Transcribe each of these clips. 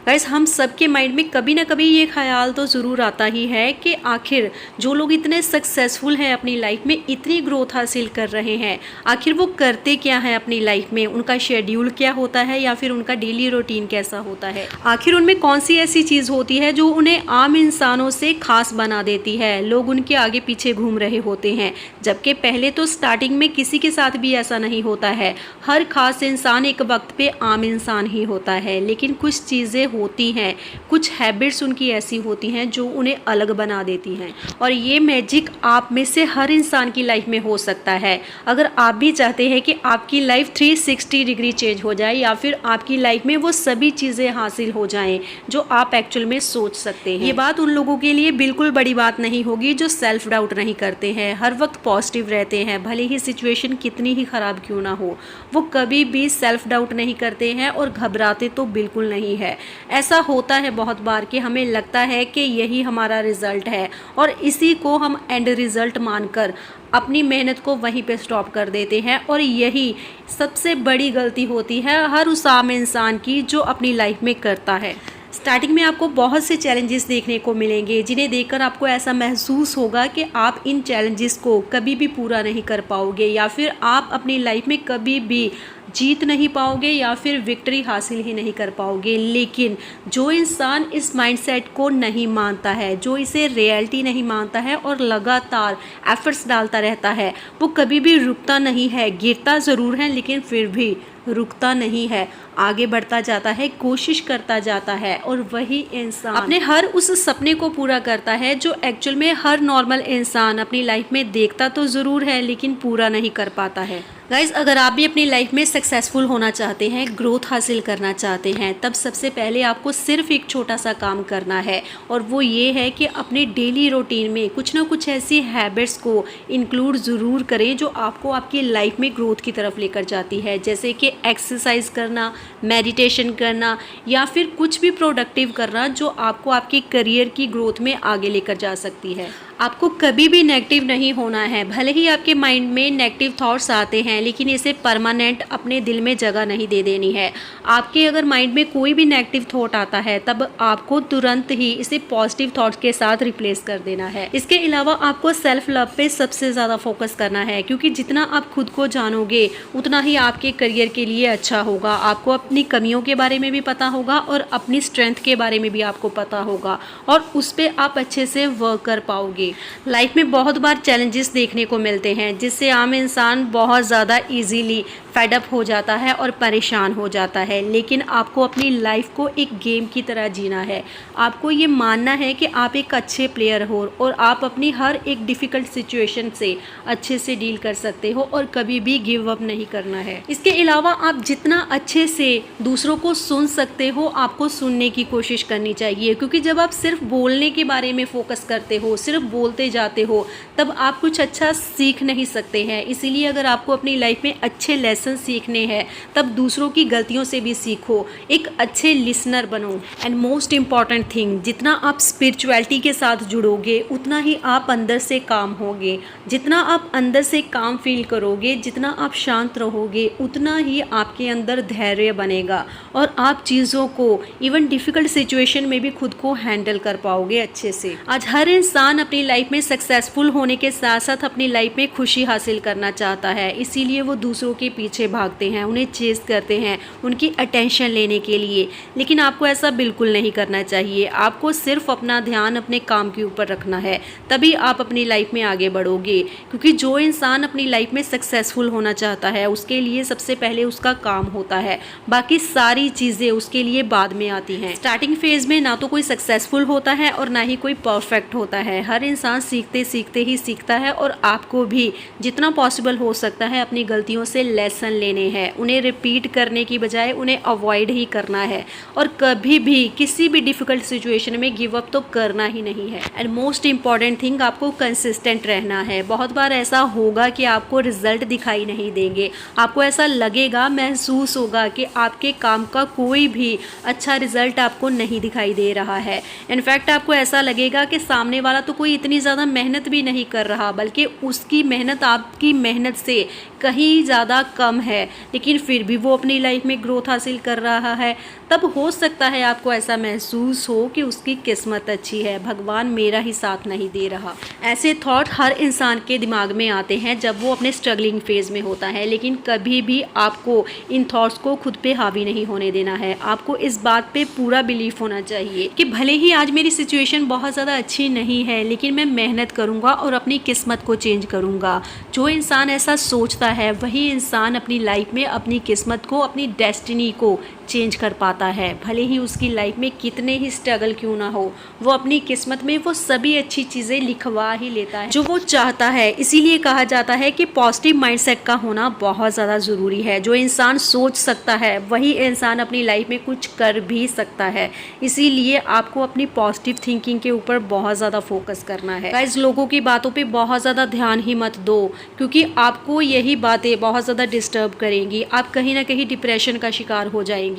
Guys, हम सबके mind में कभी ना कभी ये ख्याल तो ज़रूर आता ही है कि आखिर जो लोग इतने सक्सेसफुल हैं, अपनी लाइफ में इतनी ग्रोथ हासिल कर रहे हैं, आखिर वो करते क्या हैं अपनी लाइफ में, उनका शेड्यूल क्या होता है या फिर उनका डेली रूटीन कैसा होता है। आखिर उनमें कौन सी ऐसी चीज़ होती है जो उन्हें आम इंसानों से खास बना देती है। लोग उनके आगे पीछे घूम रहे होते हैं, जबकि पहले तो स्टार्टिंग में किसी के साथ भी ऐसा नहीं होता है। हर खास इंसान एक वक्त पे आम इंसान ही होता है, लेकिन कुछ चीज़ें होती हैं, कुछ हैबिट्स उनकी ऐसी होती हैं जो उन्हें अलग बना देती हैं। और ये मैजिक आप में से हर इंसान की लाइफ में हो सकता है। अगर आप भी चाहते हैं कि आपकी लाइफ 360 डिग्री चेंज हो जाए या फिर आपकी लाइफ में वो सभी चीज़ें हासिल हो जाएं जो आप एक्चुअल में सोच सकते हैं। ये बात उन लोगों के लिए बिल्कुल बड़ी बात नहीं होगी जो सेल्फ डाउट नहीं करते हैं, हर वक्त पॉजिटिव रहते हैं, भले ही सिचुएशन कितनी ही ख़राब क्यों ना हो। वो कभी भी सेल्फ डाउट नहीं करते हैं और घबराते तो बिल्कुल नहीं है। ऐसा होता है बहुत बार कि हमें लगता है कि यही हमारा रिज़ल्ट है और इसी को हम एंड रिज़ल्ट मानकर अपनी मेहनत को वहीं पे स्टॉप कर देते हैं। और यही सबसे बड़ी गलती होती है हर उस आम इंसान की जो अपनी लाइफ में करता है। स्टार्टिंग में आपको बहुत से चैलेंजेस देखने को मिलेंगे जिन्हें देखकर आपको ऐसा महसूस होगा कि आप इन चैलेंजेस को कभी भी पूरा नहीं कर पाओगे या फिर आप अपनी लाइफ में कभी भी जीत नहीं पाओगे या फिर विक्ट्री हासिल ही नहीं कर पाओगे। लेकिन जो इंसान इस माइंडसेट को नहीं मानता है, जो इसे रियलिटी नहीं मानता है और लगातार एफर्ट्स डालता रहता है, वो कभी भी रुकता नहीं है। गिरता ज़रूर है लेकिन फिर भी रुकता नहीं है, आगे बढ़ता जाता है, कोशिश करता जाता है और वही इंसान अपने हर उस सपने को पूरा करता है जो एक्चुअल में हर नॉर्मल इंसान अपनी लाइफ में देखता तो ज़रूर है लेकिन पूरा नहीं कर पाता है। गाइज़, अगर आप भी अपनी लाइफ में सक्सेसफुल होना चाहते हैं, ग्रोथ हासिल करना चाहते हैं, तब सबसे पहले आपको सिर्फ एक छोटा सा काम करना है और वो ये है कि अपने डेली रूटीन में कुछ ना कुछ ऐसी हैबिट्स को इंक्लूड ज़रूर करें जो आपको आपकी लाइफ में ग्रोथ की तरफ लेकर जाती है। जैसे कि एक्सरसाइज करना, मेडिटेशन करना या फिर कुछ भी प्रोडक्टिव करना जो आपको आपके करियर की ग्रोथ में आगे लेकर जा सकती है। आपको कभी भी नेगेटिव नहीं होना है। भले ही आपके माइंड में नेगेटिव थॉट्स आते हैं लेकिन इसे परमानेंट अपने दिल में जगह नहीं दे देनी है। आपके अगर माइंड में कोई भी नेगेटिव थॉट आता है तब आपको तुरंत ही इसे पॉजिटिव थॉट्स के साथ रिप्लेस कर देना है। इसके अलावा आपको सेल्फ लव पे सबसे ज़्यादा फोकस करना है, क्योंकि जितना आप खुद को जानोगे उतना ही आपके करियर के लिए अच्छा होगा। आपको अपनी कमियों के बारे में भी पता होगा और अपनी स्ट्रेंथ के बारे में भी आपको पता होगा और उस पर आप अच्छे से वर्क कर पाओगे। लाइफ में बहुत बार चैलेंजेस देखने को मिलते हैं जिससे आम इंसान बहुत ज़्यादा इजीली फेड अप हो जाता है और परेशान हो जाता है। लेकिन आपको अपनी लाइफ को एक गेम की तरह जीना है। आपको ये मानना है कि आप एक अच्छे प्लेयर हो और आप अपनी हर एक डिफ़िकल्ट सिचुएशन से अच्छे से डील कर सकते हो और कभी भी गिव अप नहीं करना है। इसके अलावा आप जितना अच्छे से दूसरों को सुन सकते हो, आपको सुनने की कोशिश करनी चाहिए, क्योंकि जब आप सिर्फ बोलने के बारे में फोकस करते हो, सिर्फ बोलते जाते हो, तब आप कुछ अच्छा सीख नहीं सकते हैं। इसीलिए अगर आपको अपनी लाइफ में अच्छे लेसन सीखने हैं तब दूसरों की गलतियों से भी सीखो, एक अच्छे लिसनर बनो। एंड मोस्ट इम्पॉर्टेंट थिंग, जितना आप स्पिरिचुअलिटी के साथ जुड़ोगे उतना ही आप अंदर से काम होगे। जितना आप अंदर से काम फील करोगे, जितना आप शांत रहोगे, उतना ही आपके अंदर धैर्य बनेगा और आप चीज़ों को इवन डिफ़िकल्ट सिचुएशन में भी खुद को हैंडल कर पाओगे अच्छे से। आज हर इंसान अपनी लाइफ में सक्सेसफुल होने के साथ साथ अपनी लाइफ में खुशी हासिल करना चाहता है, इसीलिए वो दूसरों के पीछे भागते हैं, उन्हें चेस करते हैं उनकी अटेंशन लेने के लिए। लेकिन आपको ऐसा बिल्कुल नहीं करना चाहिए। आपको सिर्फ अपना ध्यान अपने काम के ऊपर रखना है, तभी आप अपनी लाइफ में आगे बढ़ोगे। क्योंकि जो इंसान अपनी लाइफ में सक्सेसफुल होना चाहता है उसके लिए सबसे पहले उसका काम होता है, बाकी सारी चीज़ें उसके लिए बाद में आती हैं। स्टार्टिंग फेज में ना तो कोई सक्सेसफुल होता है और ना ही कोई परफेक्ट होता है। हर इंसान सीखते सीखते ही सीखता है और आपको भी जितना पॉसिबल हो सकता है अपनी गलतियों से लेसन लेने हैं। उन्हें रिपीट करने की बजाय उन्हें अवॉइड ही करना है और कभी भी किसी भी डिफ़िकल्ट सिचुएशन में गिव अप तो करना ही नहीं है। एंड मोस्ट इम्पॉर्टेंट थिंग, आपको कंसिस्टेंट रहना है। बहुत बार ऐसा होगा कि आपको रिजल्ट दिखाई नहीं देंगे, आपको ऐसा लगेगा, महसूस होगा कि आपके काम का कोई भी अच्छा रिजल्ट आपको नहीं दिखाई दे रहा है। इनफैक्ट आपको ऐसा लगेगा कि सामने वाला तो कोई इतनी ज़्यादा मेहनत भी नहीं कर रहा, बल्कि उसकी मेहनत आपकी मेहनत से कहीं ज़्यादा कम है, लेकिन फिर भी वो अपनी लाइफ में ग्रोथ हासिल कर रहा है, तब हो सकता है आपको ऐसा महसूस हो कि उसकी किस्मत अच्छी है, भगवान मेरा ही साथ नहीं दे रहा। ऐसे थॉट हर इंसान के दिमाग में आते हैं जब वो अपने स्ट्रगलिंग फेज़ में होता है, लेकिन कभी भी आपको इन थॉट्स को खुद पे हावी नहीं होने देना है। आपको इस बात पे पूरा बिलीफ होना चाहिए कि भले ही आज मेरी सिचुएशन बहुत ज़्यादा अच्छी नहीं है, लेकिन मैं मेहनत करूँगा और अपनी किस्मत को चेंज करूँगा। जो इंसान ऐसा सोचता है वही इंसान अपनी लाइफ में अपनी किस्मत को, अपनी डेस्टिनी को चेंज कर पाता है। भले ही उसकी लाइफ में कितने ही स्ट्रगल क्यों ना हो, वो अपनी किस्मत में वो सभी अच्छी चीज़ें लिखवा ही लेता है जो वो चाहता है। इसीलिए कहा जाता है कि पॉजिटिव माइंडसेट का होना बहुत ज़्यादा ज़रूरी है। जो इंसान सोच सकता है वही इंसान अपनी लाइफ में कुछ कर भी सकता है। इसीलिए आपको अपनी पॉजिटिव थिंकिंग के ऊपर बहुत ज़्यादा फोकस करना है। गाइस, लोगों की बातों पे बहुत ज़्यादा ध्यान ही मत दो, क्योंकि आपको यही बातें बहुत ज़्यादा डिस्टर्ब करेंगी। आप कहीं ना कहीं डिप्रेशन का शिकार हो जाएंगे।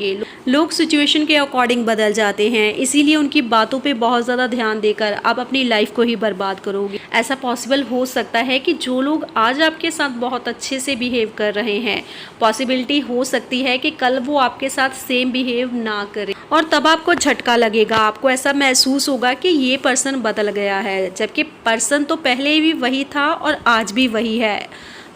लोग सिचुएशन के अकॉर्डिंग बदल जाते हैं, इसीलिए उनकी बातों पे बहुत ज़्यादा ध्यान देकर आप अपनी लाइफ को ही बर्बाद करोगे। ऐसा पॉसिबल हो सकता है कि जो लोग आज आपके साथ बहुत अच्छे से बिहेव कर रहे हैं, पॉसिबिलिटी हो सकती है कि कल वो आपके साथ सेम बिहेव ना करें, और तब आपको झटका लगेगा। आपको ऐसा महसूस होगा कि ये पर्सन बदल गया है, जबकि पर्सन तो पहले भी वही था और आज भी वही है।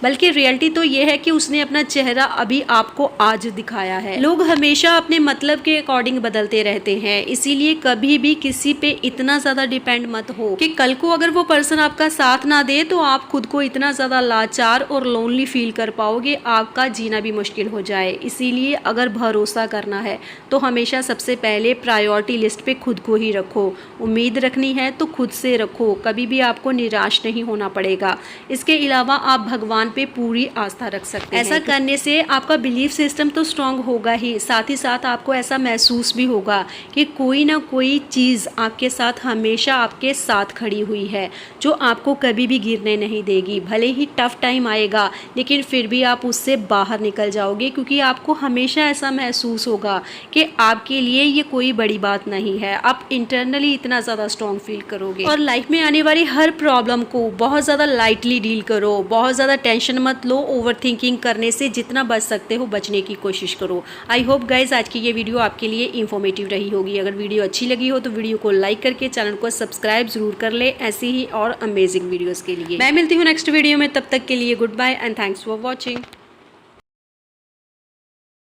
बल्कि रियलिटी तो ये है कि उसने अपना चेहरा अभी आपको आज दिखाया है। लोग हमेशा अपने मतलब के अकॉर्डिंग बदलते रहते हैं, इसीलिए कभी भी किसी पे इतना ज़्यादा डिपेंड मत हो कि कल को अगर वो पर्सन आपका साथ ना दे तो आप खुद को इतना ज़्यादा लाचार और लोनली फील कर पाओगे, आपका जीना भी मुश्किल हो जाए। इसीलिए अगर भरोसा करना है तो हमेशा सबसे पहले प्रायोरिटी लिस्ट पे खुद को ही रखो। उम्मीद रखनी है तो खुद से रखो, कभी भी आपको निराश नहीं होना पड़ेगा। इसके अलावा आप भगवान पे पूरी आस्था रख सकते हैं। ऐसा करने से आपका बिलीफ सिस्टम तो स्ट्रांग होगा ही, साथ ही साथ आपको ऐसा महसूस भी होगा कि कोई ना कोई चीज़ आपके साथ हमेशा आपके साथ खड़ी हुई है, जो आपको कभी भी गिरने नहीं देगी। भले ही टफ टाइम आएगा, लेकिन फिर भी आप उससे बाहर निकल जाओगे, क्योंकि आपको हमेशा ऐसा महसूस होगा कि आपके लिए ये कोई बड़ी बात नहीं है। आप इंटरनली इतना ज़्यादा स्ट्रांग फील करोगे और लाइफ में आने वाली हर प्रॉब्लम को बहुत ज़्यादा लाइटली डील करो। बहुत ज़्यादा टेंशन मत लो, ओवर थिंकिंग करने से जितना बच सकते हो बचने की कोशिश करो। आई होप गाइज आज की ये वीडियो आपके लिए इन्फॉर्मेटिव रही होगी। अगर वीडियो अच्छी लगी हो तो वीडियो को लाइक करके चैनल को सब्सक्राइब जरूर कर ले, ऐसी ही और अमेजिंग वीडियोस के लिए। मैं मिलती हूँ नेक्स्ट वीडियो में, तब तक के लिए goodbye and thanks for watching.